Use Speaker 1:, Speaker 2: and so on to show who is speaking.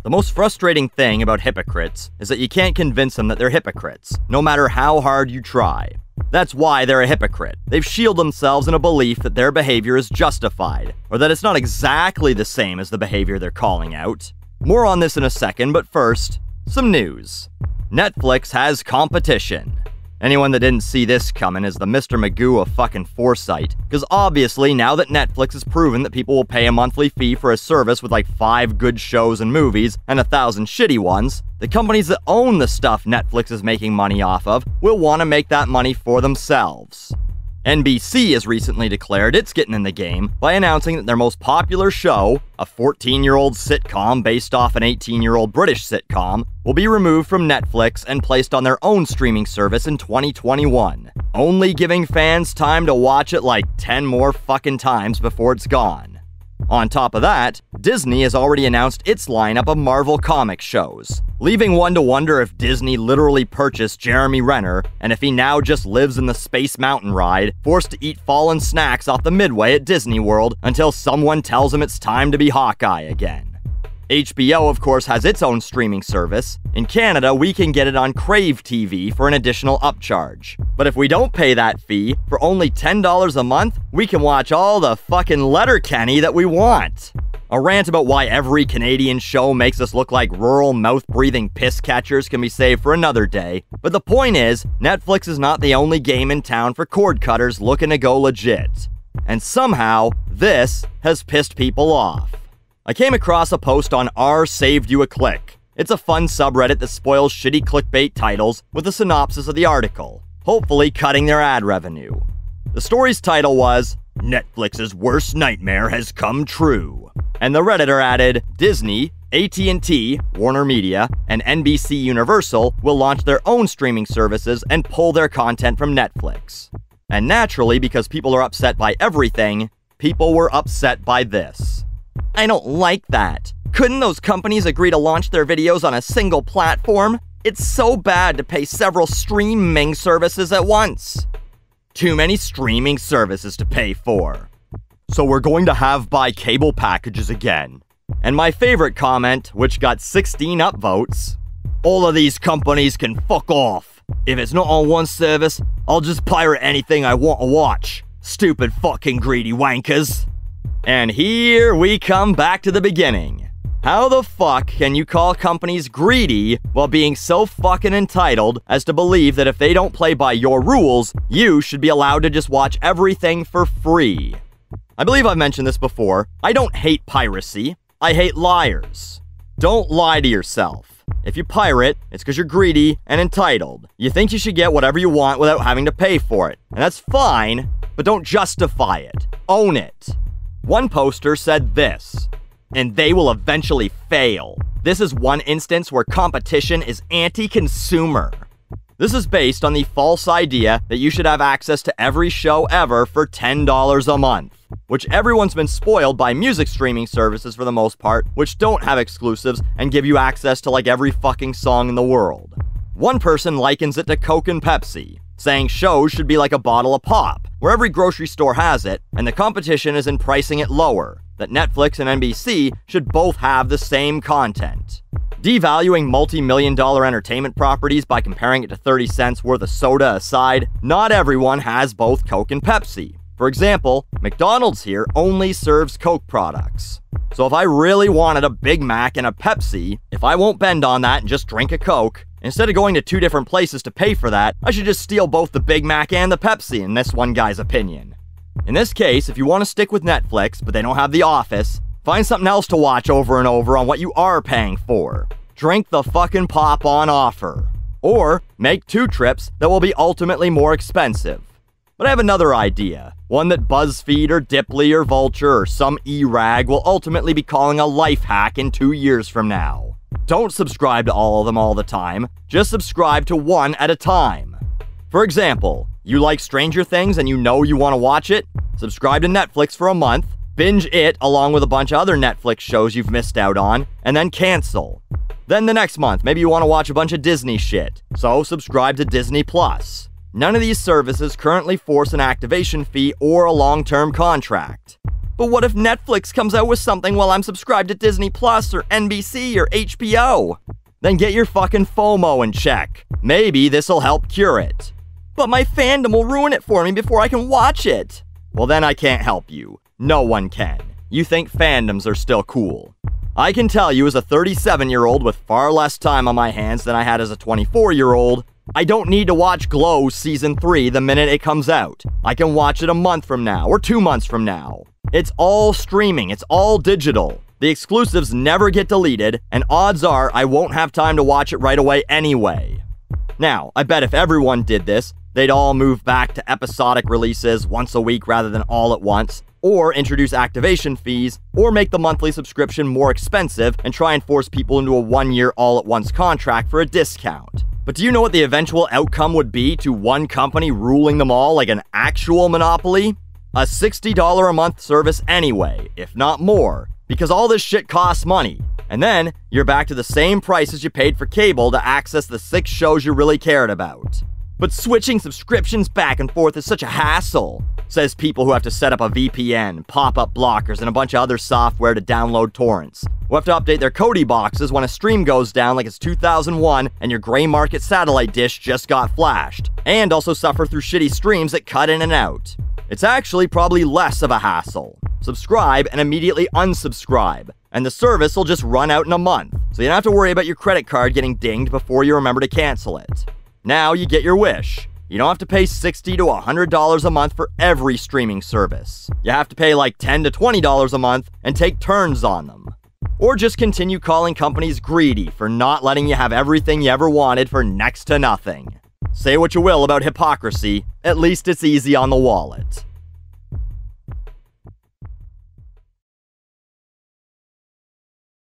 Speaker 1: The most frustrating thing about hypocrites is that you can't convince them that they're hypocrites, no matter how hard you try. That's why they're a hypocrite. They've shielded themselves in a belief that their behavior is justified, or that it's not exactly the same as the behavior they're calling out. More on this in a second, but first, some news. Netflix has competition. Anyone that didn't see this coming is the Mr. Magoo of fucking foresight, because obviously now that Netflix has proven that people will pay a monthly fee for a service with like 5 good shows and movies and 1,000 shitty ones, the companies that own the stuff Netflix is making money off of will want to make that money for themselves. NBC has recently declared it's getting in the game by announcing that their most popular show, a 14-year-old sitcom based off an 18-year-old British sitcom, will be removed from Netflix and placed on their own streaming service in 2021, only giving fans time to watch it like 10 more fucking times before it's gone. On top of that, Disney has already announced its lineup of Marvel comic shows, leaving one to wonder if Disney literally purchased Jeremy Renner and if he now just lives in the Space Mountain ride, forced to eat fallen snacks off the Midway at Disney World until someone tells him it's time to be Hawkeye again. HBO, of course, has its own streaming service. In Canada, we can get it on Crave TV for an additional upcharge. But if we don't pay that fee, for only $10 a month, we can watch all the fucking Letterkenny that we want. A rant about why every Canadian show makes us look like rural mouth-breathing piss catchers can be saved for another day. But the point is, Netflix is not the only game in town for cord cutters looking to go legit. And somehow, this has pissed people off. I came across a post on r saved you a click. It's a fun subreddit that spoils shitty clickbait titles with a synopsis of the article, hopefully cutting their ad revenue. The story's title was, "Netflix's worst nightmare has come true." And the Redditor added, Disney, AT&T, Warner Media, and NBC Universal will launch their own streaming services and pull their content from Netflix. And naturally, because people are upset by everything, people were upset by this. I don't like that. Couldn't those companies agree to launch their videos on a single platform? It's so bad to pay several streaming services at once. Too many streaming services to pay for. So we're going to have buy cable packages again. And my favorite comment, which got 16 upvotes, all of these companies can fuck off. If it's not on one service, I'll just pirate anything I want to watch. Stupid fucking greedy wankers. And here we come back to the beginning. How the fuck can you call companies greedy while being so fucking entitled as to believe that if they don't play by your rules, you should be allowed to just watch everything for free? I believe I've mentioned this before. I don't hate piracy. I hate liars. Don't lie to yourself. If you pirate, it's because you're greedy and entitled. You think you should get whatever you want without having to pay for it. And that's fine, but don't justify it. Own it. One poster said this, and they will eventually fail. This is one instance where competition is anti-consumer. This is based on the false idea that you should have access to every show ever for $10 a month, which everyone's been spoiled by music streaming services for the most part, which don't have exclusives and give you access to like every fucking song in the world. One person likens it to Coke and Pepsi, saying shows should be like a bottle of pop, where every grocery store has it, and the competition is in pricing it lower, that Netflix and NBC should both have the same content. Devaluing multi-million-dollar entertainment properties by comparing it to 30 cents worth of soda aside, not everyone has both Coke and Pepsi. For example, McDonald's here only serves Coke products. So if I really wanted a Big Mac and a Pepsi, if I won't bend on that and just drink a Coke, instead of going to 2 different places to pay for that, I should just steal both the Big Mac and the Pepsi, in this one guy's opinion. In this case, if you want to stick with Netflix, but they don't have The Office, find something else to watch over and over on what you are paying for. Drink the fucking pop on offer. Or make 2 trips that will be ultimately more expensive. But I have another idea, one that BuzzFeed or Dipley or Vulture or some e-rag will ultimately be calling a life hack in 2 years from now. Don't subscribe to all of them all the time, just subscribe to one at a time. For example, you like Stranger Things and you know you want to watch it? Subscribe to Netflix for a month, binge it along with a bunch of other Netflix shows you've missed out on, and then cancel. Then the next month, maybe you want to watch a bunch of Disney shit, so subscribe to Disney+. None of these services currently force an activation fee or a long-term contract. But what if Netflix comes out with something while I'm subscribed to Disney Plus or NBC or HBO? Then get your fucking FOMO in check. Maybe this'll help cure it. But my fandom will ruin it for me before I can watch it. Well, then I can't help you. No one can. You think fandoms are still cool. I can tell you as a 37-year-old with far less time on my hands than I had as a 24-year-old, I don't need to watch Glow Season 3 the minute it comes out. I can watch it a month from now or 2 months from now. It's all streaming, it's all digital. The exclusives never get deleted, and odds are I won't have time to watch it right away anyway. Now, I bet if everyone did this, they'd all move back to episodic releases once a week rather than all at once, or introduce activation fees, or make the monthly subscription more expensive and try and force people into a 1-year all-at-once contract for a discount. But do you know what the eventual outcome would be to one company ruling them all like an actual monopoly? A $60 a month service anyway, if not more, because all this shit costs money. And then, you're back to the same prices you paid for cable to access the 6 shows you really cared about. But switching subscriptions back and forth is such a hassle, says people who have to set up a VPN, pop-up blockers, and a bunch of other software to download torrents, who have to update their Kodi boxes when a stream goes down like it's 2001 and your gray market satellite dish just got flashed, and also suffer through shitty streams that cut in and out. It's actually probably less of a hassle. Subscribe and immediately unsubscribe, and the service will just run out in a month, so you don't have to worry about your credit card getting dinged before you remember to cancel it. Now you get your wish. You don't have to pay $60 to $100 a month for every streaming service. You have to pay like $10 to $20 a month and take turns on them. Or just continue calling companies greedy for not letting you have everything you ever wanted for next to nothing. Say what you will about hypocrisy, at least it's easy on the wallet.